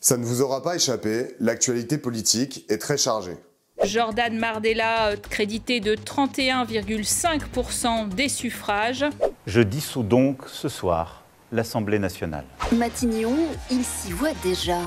Ça ne vous aura pas échappé, l'actualité politique est très chargée. Jordan Bardella, crédité de 31,5% des suffrages. Je dissous donc ce soir l'Assemblée nationale. Matignon, il s'y voit déjà.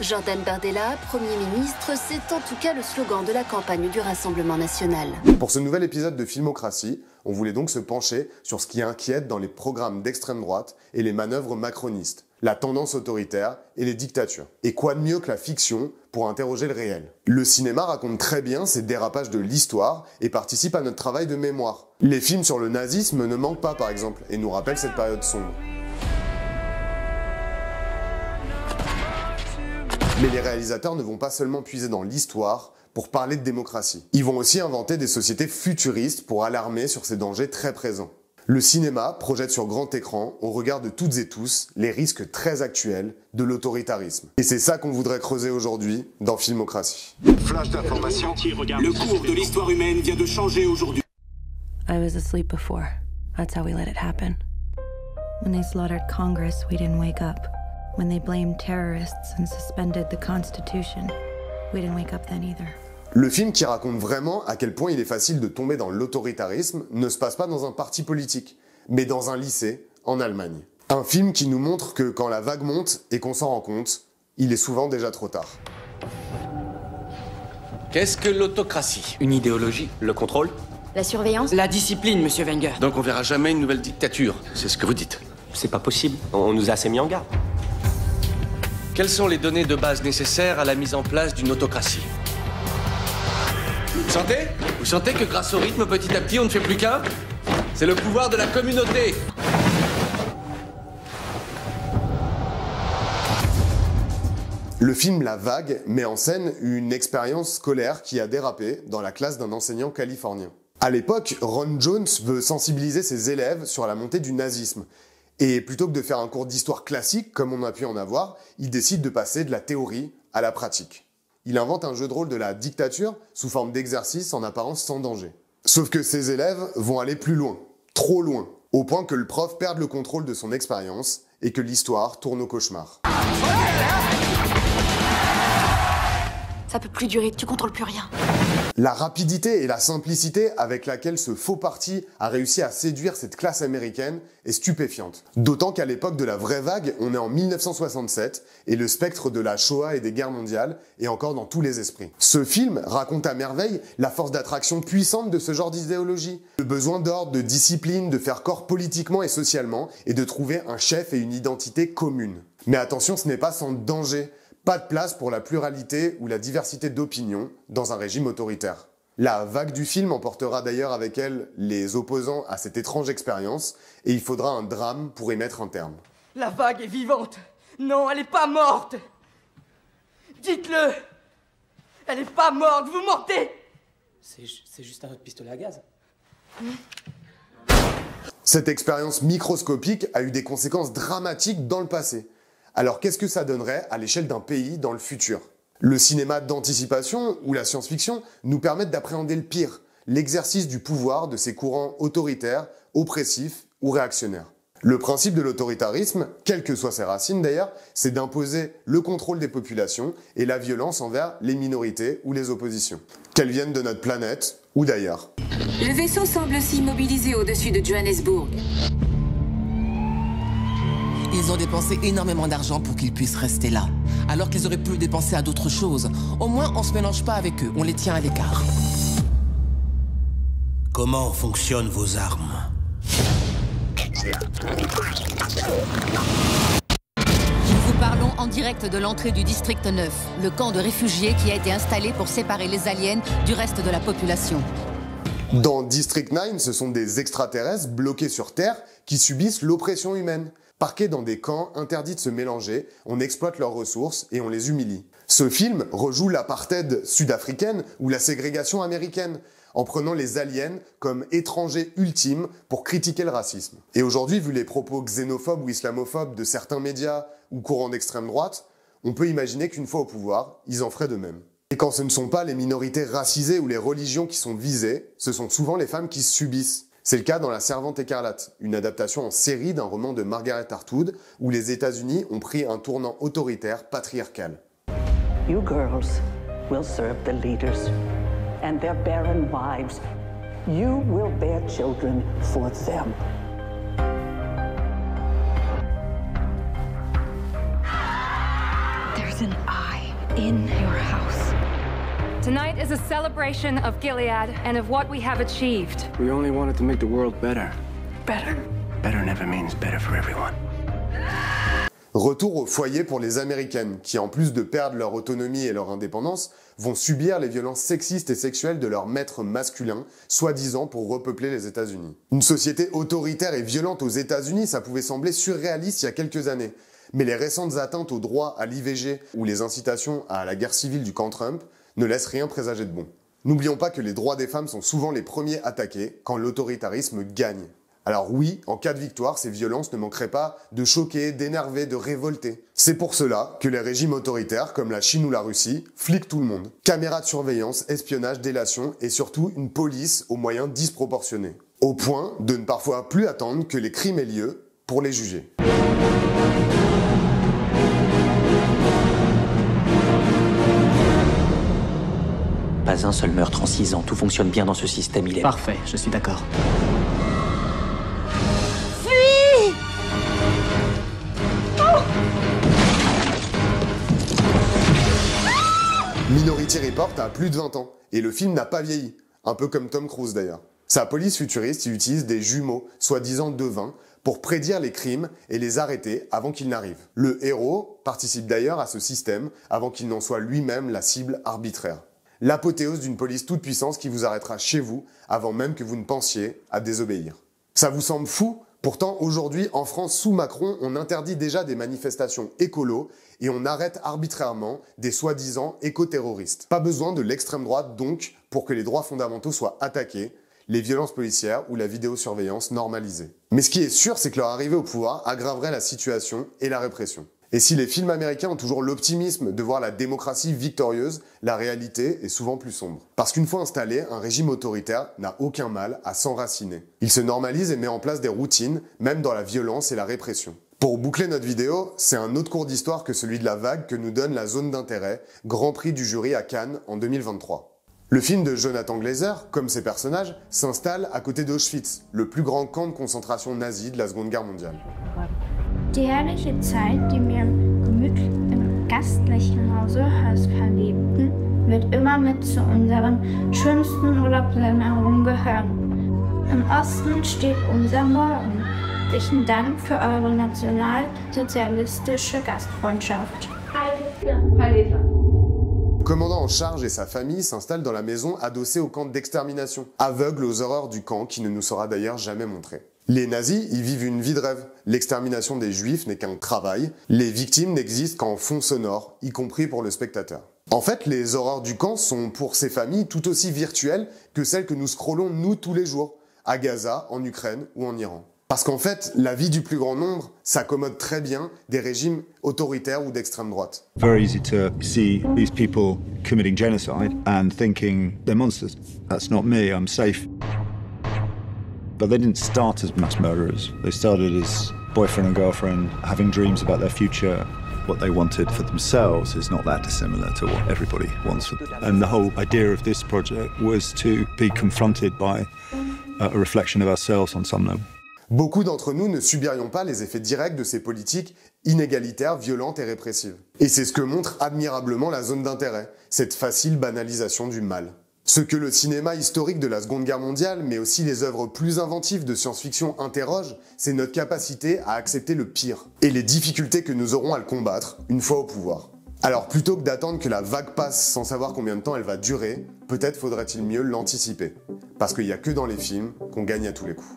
Jordan Bardella, Premier ministre, c'est en tout cas le slogan de la campagne du Rassemblement national. Pour ce nouvel épisode de Filmocratie, on voulait donc se pencher sur ce qui inquiète dans les programmes d'extrême droite et les manœuvres macronistes, la tendance autoritaire et les dictatures. Et quoi de mieux que la fiction pour interroger le réel? Le cinéma raconte très bien ces dérapages de l'histoire et participe à notre travail de mémoire. Les films sur le nazisme ne manquent pas par exemple et nous rappellent cette période sombre. Mais les réalisateurs ne vont pas seulement puiser dans l'histoire pour parler de démocratie. Ils vont aussi inventer des sociétés futuristes pour alarmer sur ces dangers très présents. Le cinéma projette sur grand écran, au regard de toutes et tous, les risques très actuels de l'autoritarisme. Et c'est ça qu'on voudrait creuser aujourd'hui dans Filmocratie. Flash d'information, le cours de l'histoire humaine vient de changer aujourd'hui. I was asleep before. That's how we let it happen. When they slaughtered Congress, we didn't wake up. When they blamed terrorists and suspended the Constitution, we didn't wake up then either. Le film qui raconte vraiment à quel point il est facile de tomber dans l'autoritarisme ne se passe pas dans un parti politique, mais dans un lycée, en Allemagne. Un film qui nous montre que quand la vague monte et qu'on s'en rend compte, il est souvent déjà trop tard. Qu'est-ce que l'autocratie? Une idéologie? Le contrôle? La surveillance? La discipline, monsieur Wenger. Donc on verra jamais une nouvelle dictature, c'est ce que vous dites? C'est pas possible, on nous a assez mis en garde. Quelles sont les données de base nécessaires à la mise en place d'une autocratie? Vous sentez? Vous sentez que grâce au rythme, petit à petit, on ne fait plus qu'un? C'est le pouvoir de la communauté. Le film La Vague met en scène une expérience scolaire qui a dérapé dans la classe d'un enseignant californien. À l'époque, Ron Jones veut sensibiliser ses élèves sur la montée du nazisme. Et plutôt que de faire un cours d'histoire classique, comme on a pu en avoir, il décide de passer de la théorie à la pratique. Il invente un jeu de rôle de la dictature sous forme d'exercice en apparence sans danger. Sauf que ses élèves vont aller plus loin, trop loin, au point que le prof perde le contrôle de son expérience et que l'histoire tourne au cauchemar. Ça peut plus durer, tu contrôles plus rien. La rapidité et la simplicité avec laquelle ce faux parti a réussi à séduire cette classe américaine est stupéfiante. D'autant qu'à l'époque de la vraie vague, on est en 1967 et le spectre de la Shoah et des guerres mondiales est encore dans tous les esprits. Ce film raconte à merveille la force d'attraction puissante de ce genre d'idéologie, le besoin d'ordre, de discipline, de faire corps politiquement et socialement et de trouver un chef et une identité commune. Mais attention, ce n'est pas sans danger. Pas de place pour la pluralité ou la diversité d'opinions dans un régime autoritaire. La vague du film emportera d'ailleurs avec elle les opposants à cette étrange expérience et il faudra un drame pour y mettre un terme. La vague est vivante. Non, elle est pas morte. Dites-le. Elle est pas morte, vous mentez. C'est juste un autre pistolet à gaz. Cette expérience microscopique a eu des conséquences dramatiques dans le passé. Alors qu'est-ce que ça donnerait à l'échelle d'un pays dans le futur? Le cinéma d'anticipation ou la science-fiction nous permettent d'appréhender le pire, l'exercice du pouvoir de ces courants autoritaires, oppressifs ou réactionnaires. Le principe de l'autoritarisme, quelles que soient ses racines d'ailleurs, c'est d'imposer le contrôle des populations et la violence envers les minorités ou les oppositions, qu'elles viennent de notre planète ou d'ailleurs. Le vaisseau semble s'immobiliser au-dessus de Johannesburg. Ils ont dépensé énormément d'argent pour qu'ils puissent rester là, alors qu'ils auraient pu le dépenser à d'autres choses. Au moins, on se mélange pas avec eux, on les tient à l'écart. Comment fonctionnent vos armes? Nous vous parlons en direct de l'entrée du district 9, le camp de réfugiés qui a été installé pour séparer les aliens du reste de la population. Dans District 9, ce sont des extraterrestres bloqués sur Terre qui subissent l'oppression humaine. Parqués dans des camps interdits de se mélanger, on exploite leurs ressources et on les humilie. Ce film rejoue l'apartheid sud-africaine ou la ségrégation américaine, en prenant les aliens comme étrangers ultimes pour critiquer le racisme. Et aujourd'hui, vu les propos xénophobes ou islamophobes de certains médias ou courants d'extrême droite, on peut imaginer qu'une fois au pouvoir, ils en feraient de même. Et quand ce ne sont pas les minorités racisées ou les religions qui sont visées, ce sont souvent les femmes qui subissent. C'est le cas dans La Servante écarlate, une adaptation en série d'un roman de Margaret Atwood où les États-Unis ont pris un tournant autoritaire patriarcal. You girls will serve the leaders and their barren wives. You will bear children for them. There's an eye in your house. Tonight is a celebration of Gilead and of what we have achieved. We only wanted to make the world better. Better. Better never means better for everyone. Retour au foyer pour les Américaines, qui en plus de perdre leur autonomie et leur indépendance, vont subir les violences sexistes et sexuelles de leurs maîtres masculins, soi-disant pour repeupler les États-Unis. Une société autoritaire et violente aux États-Unis, ça pouvait sembler surréaliste il y a quelques années. Mais les récentes atteintes au droit à l'IVG ou les incitations à la guerre civile du camp Trump ne laissent rien présager de bon. N'oublions pas que les droits des femmes sont souvent les premiers attaqués quand l'autoritarisme gagne. Alors oui, en cas de victoire, ces violences ne manqueraient pas de choquer, d'énerver, de révolter. C'est pour cela que les régimes autoritaires, comme la Chine ou la Russie, fliquent tout le monde. Caméras de surveillance, espionnage, délation et surtout une police aux moyens disproportionnés. Au point de ne parfois plus attendre que les crimes aient lieu pour les juger. Pas un seul meurtre en 6 ans, tout fonctionne bien dans ce système, il est... Parfait, je suis d'accord. Fuis! Oh! Minority Report a plus de 20 ans, et le film n'a pas vieilli, un peu comme Tom Cruise d'ailleurs. Sa police futuriste y utilise des jumeaux, soi-disant devins, pour prédire les crimes et les arrêter avant qu'ils n'arrivent. Le héros participe d'ailleurs à ce système avant qu'il n'en soit lui-même la cible arbitraire. L'apothéose d'une police toute puissance qui vous arrêtera chez vous avant même que vous ne pensiez à désobéir. Ça vous semble fou? Pourtant, aujourd'hui, en France, sous Macron, on interdit déjà des manifestations écolos et on arrête arbitrairement des soi-disant éco-terroristes. Pas besoin de l'extrême droite, donc, pour que les droits fondamentaux soient attaqués, les violences policières ou la vidéosurveillance normalisée. Mais ce qui est sûr, c'est que leur arrivée au pouvoir aggraverait la situation et la répression. Et si les films américains ont toujours l'optimisme de voir la démocratie victorieuse, la réalité est souvent plus sombre. Parce qu'une fois installé, un régime autoritaire n'a aucun mal à s'enraciner. Il se normalise et met en place des routines, même dans la violence et la répression. Pour boucler notre vidéo, c'est un autre cours d'histoire que celui de la vague que nous donne la zone d'intérêt, Grand Prix du jury à Cannes en 2023. Le film de Jonathan Glazer, comme ses personnages, s'installe à côté d'Auschwitz, le plus grand camp de concentration nazi de la Seconde Guerre mondiale. Die herrliche Zeit, die wir gemütlich im gastlichen Hause verlebten, wird immer mit zu unseren schönsten Urlaubserinnerungen gehören. Im Osten steht unser Morgen. Herzlichen Dank für eure nationalsozialistische Gastfreundschaft. Le commandant en charge et sa famille s'installent dans la maison adossée au camp d'extermination, aveugle aux horreurs du camp qui ne nous sera d'ailleurs jamais montré. Les nazis y vivent une vie de rêve. L'extermination des juifs n'est qu'un travail. Les victimes n'existent qu'en fond sonore, y compris pour le spectateur. En fait, les horreurs du camp sont pour ces familles tout aussi virtuelles que celles que nous scrollons nous tous les jours, à Gaza, en Ukraine ou en Iran. Parce qu'en fait, la vie du plus grand nombre s'accommode très bien des régimes autoritaires ou d'extrême droite. Very easy to see these people committing genocide and thinking they're monsters. That's not me, I'm safe. But they didn't start as mass murderers. They started as boyfriend and girlfriend, having dreams about their future. What they wanted for themselves is not that dissimilar to what everybody wants for them. And the whole idea of this project was to be confronted by a reflection of ourselves on some level. Beaucoup d'entre nous ne subirions pas les effets directs de ces politiques inégalitaires, violentes et répressives. Et c'est ce que montre admirablement la zone d'intérêt, cette facile banalisation du mal. Ce que le cinéma historique de la Seconde Guerre mondiale, mais aussi les œuvres plus inventives de science-fiction interrogent, c'est notre capacité à accepter le pire, et les difficultés que nous aurons à le combattre une fois au pouvoir. Alors plutôt que d'attendre que la vague passe sans savoir combien de temps elle va durer, peut-être faudrait-il mieux l'anticiper. Parce qu'il n'y a que dans les films qu'on gagne à tous les coups.